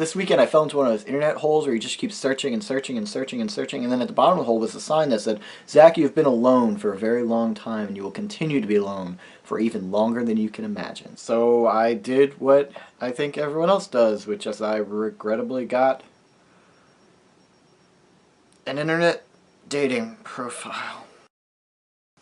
This weekend I fell into one of those internet holes where you just keep searching and searching and searching and searching, and then at the bottom of the hole was a sign that said, "Zach, you've been alone for a very long time, and you will continue to be alone for even longer than you can imagine." So I did what I think everyone else does, which is I regrettably got an internet dating profile.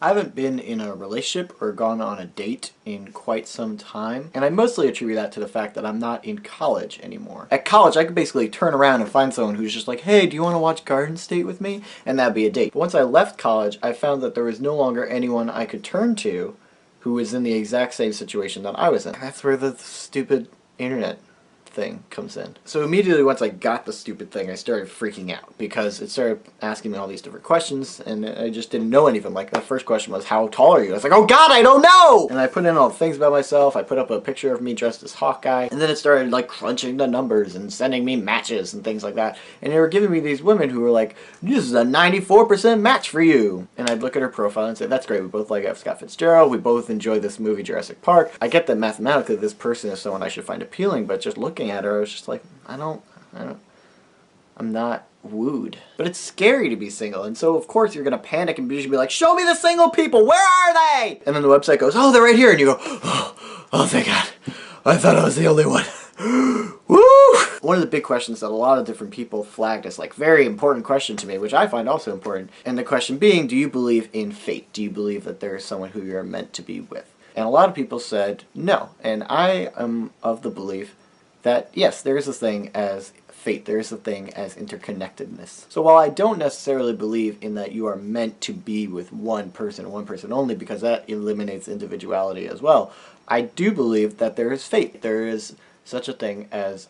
I haven't been in a relationship or gone on a date in quite some time, and I mostly attribute that to the fact that I'm not in college anymore. At college, I could basically turn around and find someone who's just like, "Hey, do you want to watch Garden State with me?" And that'd be a date. But once I left college, I found that there was no longer anyone I could turn to who was in the exact same situation that I was in. And that's where the stupid internet thing comes in. So immediately once I got the stupid thing, I started freaking out because it started asking me all these different questions and I just didn't know any of them. Like the first question was, "How tall are you?" I was like, "Oh God, I don't know!" And I put in all the things about myself. I put up a picture of me dressed as Hawkeye, and then it started like crunching the numbers and sending me matches and things like that. And they were giving me these women who were like, "This is a 94% match for you." And I'd look at her profile and say, "That's great. We both like F. Scott Fitzgerald. We both enjoy this movie Jurassic Park. I get that mathematically this person is someone I should find appealing, but just looking at her, I was just like, I'm not wooed." But it's scary to be single, and so of course you're gonna panic and be like, "Show me the single people, where are they?" And then the website goes, "Oh, they're right here," and you go, oh thank God, I thought I was the only one. Woo! One of the big questions that a lot of different people flagged as like very important question to me, which I find also important, and the question being, do you believe in fate? Do you believe that there is someone who you're meant to be with? And a lot of people said no, and I am of the belief that yes, there is a thing as fate, there is a thing as interconnectedness. So while I don't necessarily believe in that you are meant to be with one person and one person only, because that eliminates individuality as well, I do believe that there is fate. There is such a thing as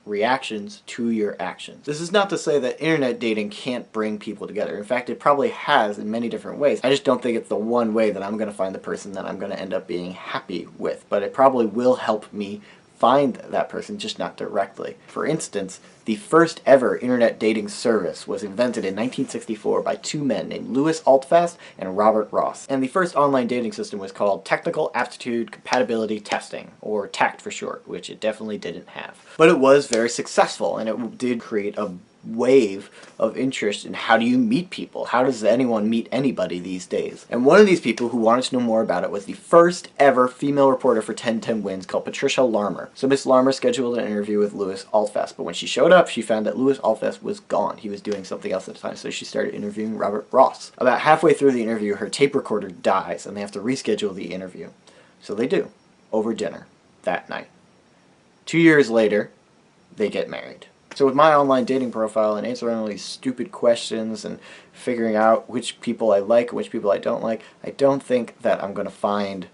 reactions to your actions. This is not to say that internet dating can't bring people together. In fact, it probably has in many different ways. I just don't think it's the one way that I'm going to find the person that I'm going to end up being happy with. But it probably will help me find that person, just not directly. For instance, the first ever internet dating service was invented in 1964 by two men named Louis Altfast and Robert Ross. And the first online dating system was called Technical Aptitude Compatibility Testing, or TACT for short, which it definitely didn't have. But it was very successful, and it did create a wave of interest in how do you meet people? How does anyone meet anybody these days? And one of these people who wanted to know more about it was the first ever female reporter for 1010 Wins called Patricia Larmer. So Miss Larmer scheduled an interview with Louis Altfast, but when she showed up, she found that Louis Altfast was gone. He was doing something else at the time, so she started interviewing Robert Ross. About halfway through the interview, her tape recorder dies, and they have to reschedule the interview. So they do, over dinner, that night. 2 years later, they get married. So with my online dating profile and answering all these stupid questions and figuring out which people I like and which people I don't like, I don't think that I'm going to find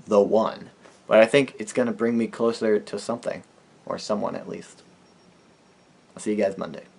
the one. But I think it's going to bring me closer to something, or someone at least. I'll see you guys Monday.